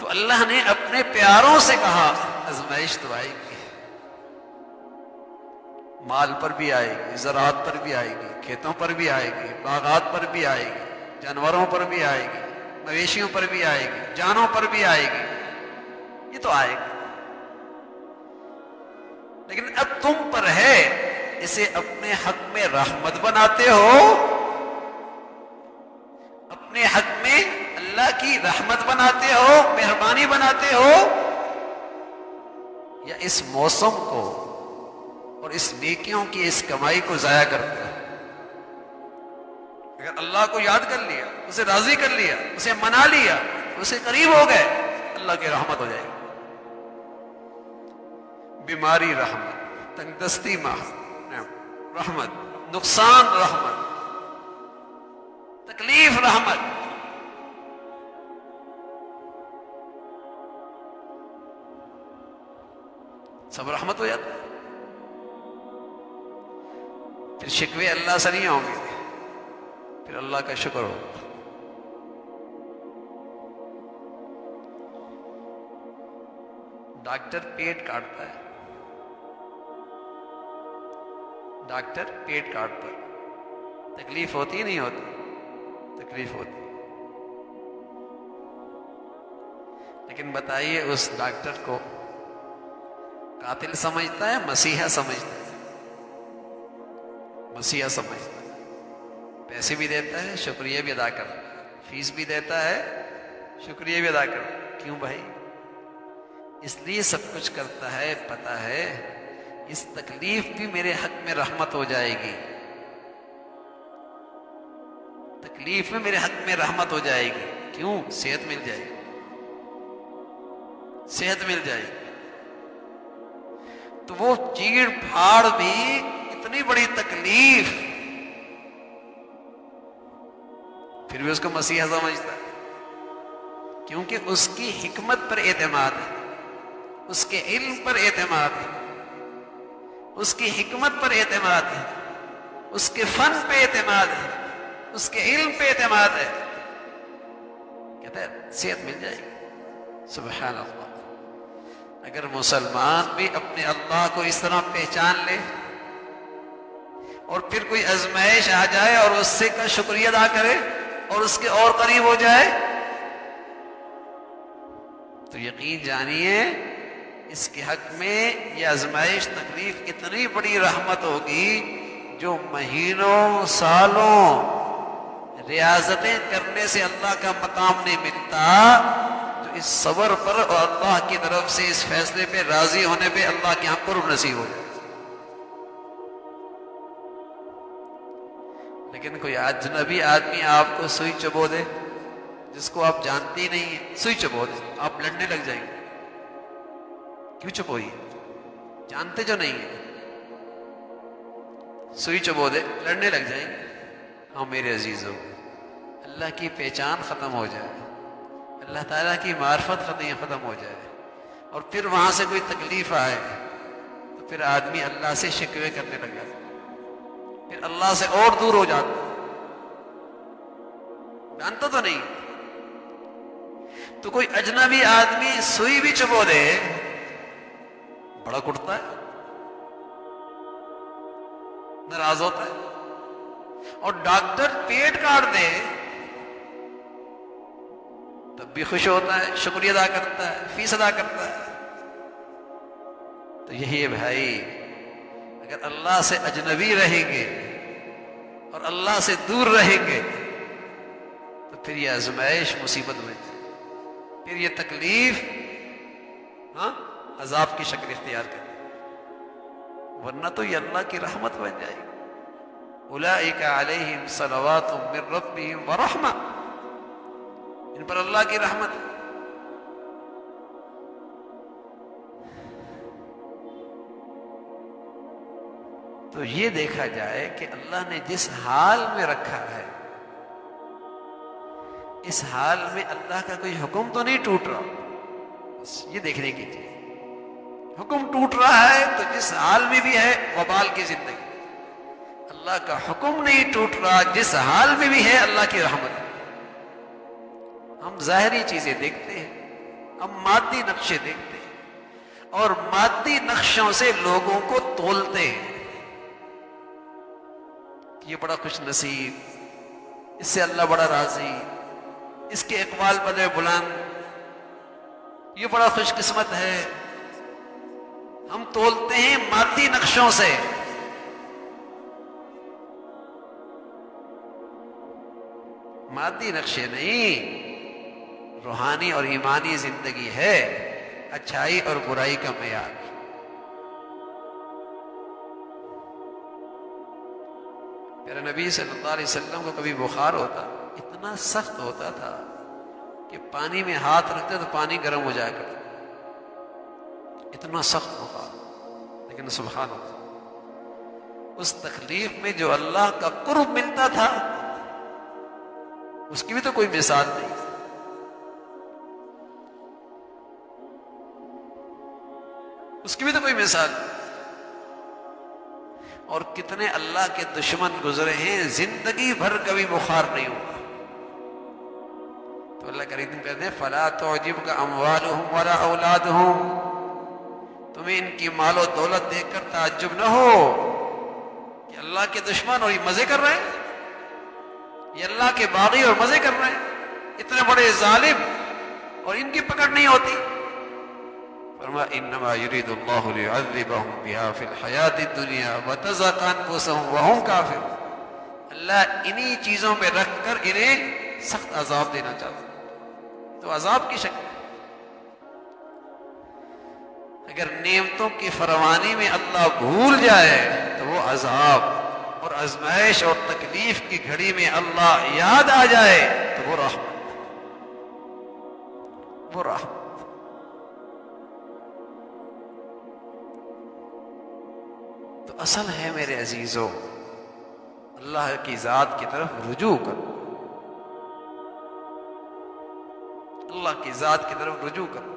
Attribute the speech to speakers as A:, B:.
A: تو اللہ نے اپنے پیاروں سے کہا آزمائش تو آئے گی، مال پر بھی آئے گی، زراعت پر بھی آئے گی، کھیتوں پر بھی آئے گی، باغات پر بھی آئے گی، جانوروں پر بھی آئے گی، مویشیوں پر بھی آئے گی، جانوں پر بھی آئے گی، یہ تو آئے گی۔ لیکن اب تم پر ہے، اسے اپنے حق میں رحمت بناتے ہو، اپنے حق میں اللہ کی رحمت بناتے ہو، مہربانی بناتے ہو، یا اس موسم کو اور اس نیکیوں کی اس کمائی کو ضائع کرتے ہو۔ اگر اللہ کو یاد کر لیا، اسے راضی کر لیا، اسے منا لیا، اسے قریب ہو گئے، اللہ کی رحمت ہو جائے گی۔ بیماری رحمت، تنگ دستی رحمت، نقصان رحمت، تکلیف رحمت، سب رحمت ہو جاتا ہے۔ پھر شکوے اللہ سے نہیں ہوں گے، پھر اللہ کا شکر ہوگا۔ ڈاکٹر پیٹ کاٹتا ہے، ڈاکٹر پیٹ کاٹتا ہے، تکلیف ہوتی نہیں ہوتی؟ تکلیف ہوتی۔ لیکن بتائیے اس ڈاکٹر کو قاتل سمجھتا ہے، مسیحا سمجھتا ہے؟ مسیحا سمجھتا ہے، پیسے بھی دیتا ہے، شکریہ بھی ادا کرتا ہے، فیس بھی دیتا ہے، شکریہ بھی ادا کرتا ہے۔ کیوں بھائی؟ اس لیے سب کچھ کرتا ہے، پتہ ہے اس تکلیف بھی میرے حق میں رحمت ہو جائے گی، تکلیف میں میرے حق میں رحمت ہو جائے گی۔ کیوں؟ صحت مل جائے گی، صحت مل جائے گی۔ تو وہ چیڑ پھاڑ بھی اتنی بڑی تکلیف، پھر بھی اس کو مسیحا سمجھتا ہے، کیونکہ اس کی حکمت پر اعتماد ہے، اس کے علم پر اعتماد ہے، اس کی حکمت پر اعتماد ہے، اس کے فن پہ اعتماد ہے، اس کے علم پہ اعتماد ہے، کہتا ہے صحت مل جائے گی۔ سبحان اللہ۔ اگر مسلمان بھی اپنے اللہ کو اس طرح پہچان لے اور پھر کوئی آزمائش آ جائے اور اس سے کا شکریہ ادا کرے اور اس کے اور قریب ہو جائے، تو یقین جانیے اس کے حق میں یہ آزمائش تکلیف اتنی بڑی رحمت ہوگی جو مہینوں سالوں ریاضتیں کرنے سے اللہ کا مقام نہیں ملتا، جو اس صبر پر اور اللہ کی طرف سے اس فیصلے پہ راضی ہونے پہ اللہ کے یہاں قرب نصیب ہو جائے۔ لیکن کوئی اجنبی آدمی آپ کو سوئی چبو دے، جس کو آپ جانتے ہی نہیں ہیں، سوئی چبو دے، آپ لڑنے لگ جائیں گے۔ کیوں چبوئی؟ جانتے جو نہیں ہیں، سوئی چبو دے، لڑنے لگ جائیں گے۔ ہاں میرے عزیزوں، اللہ کی پہچان ختم ہو جائے، اللہ تعالیٰ کی معرفت ختم ہو جائے، اور پھر وہاں سے کوئی تکلیف آئے تو پھر آدمی اللہ سے شکوے کرنے لگ جاتا، پھر اللہ سے اور دور ہو جاتا۔ جانتا تو نہیں، تو کوئی اجنبی آدمی سوئی بھی چبو دے بڑا کٹتا ہے، ناراض ہوتا ہے، اور ڈاکٹر پیٹ کاٹ دے تب بھی خوش ہوتا ہے، شکریہ ادا کرتا ہے، فیس ادا کرتا ہے۔ تو یہی ہے بھائی، اگر اللہ سے اجنبی رہیں گے اور اللہ سے دور رہیں گے تو پھر یہ آزمائش مصیبت میں، پھر یہ تکلیف عذاب کی شکل اختیار کرے، ورنہ تو یہ اللہ کی رحمت بن جائے گی۔ اولئک علیہم صلوات من ربہم ورحمہ، ان پر اللہ کی رحمت ہے۔ تو یہ دیکھا جائے کہ اللہ نے جس حال میں رکھا ہے، اس حال میں اللہ کا کوئی حکم تو نہیں ٹوٹ رہا، بس یہ دیکھنے کی چیز۔ حکم ٹوٹ رہا ہے تو جس حال میں بھی ہے وبال کی زندگی، اللہ کا حکم نہیں ٹوٹ رہا، جس حال میں بھی ہے اللہ کی رحمت۔ ہم ظاہری چیزیں دیکھتے ہیں، ہم مادی نقشے دیکھتے ہیں اور مادی نقشوں سے لوگوں کو تولتے ہیں. یہ بڑا خوش نصیب، اس سے اللہ بڑا راضی، اس کے اقبال بڑے بلند، یہ بڑا خوش قسمت ہے. ہم تولتے ہیں مادی نقشوں سے. مادی نقشے نہیں، روحانی اور ایمانی زندگی ہے اچھائی اور برائی کا معیار. میرے نبی صلی اللہ علیہ وسلم کو کبھی بخار ہوتا، اتنا سخت ہوتا تھا کہ پانی میں ہاتھ رکھتے تو پانی گرم ہو جایا کرتا، اتنا سخت بخار. لیکن سبحان اللہ، اس تکلیف میں جو اللہ کا قرب ملتا تھا اس کی بھی تو کوئی مثال نہیں. اس کی بھی تو کوئی مثال نہیں. اور کتنے اللہ کے دشمن گزرے ہیں زندگی بھر کبھی بخار نہیں ہوا. تو اللہ کریم کہتے ہیں فلا تعجبک اموالہم ولا اولادہم، تمہیں ان کی مال و دولت دیکھ کر تعجب نہ ہو کہ اللہ کے دشمن اور یہ مزے کر رہے ہیں، یہ اللہ کے باغی اور مزے کر رہے ہیں، اتنے بڑے ظالم اور ان کی پکڑ نہیں ہوتی. فرمایا انما یرید اللہ لیعذبہم بہا فی الحیات الدنیا وتزہق انفسہم وہم کافرون. اللہ انہی چیزوں پہ رکھ کر انہیں سخت عذاب دینا چاہتا ہے. تو عذاب کی شکل، اگر نعمتوں کی فراوانی میں اللہ بھول جائے تو وہ عذاب، اور آزمائش اور تکلیف کی گھڑی میں اللہ یاد آ جائے تو وہ رحمت، وہ رحمت. تو اصل ہے میرے عزیزو اللہ کی ذات کی طرف رجوع کرو، اللہ کی ذات کی طرف رجوع کرو.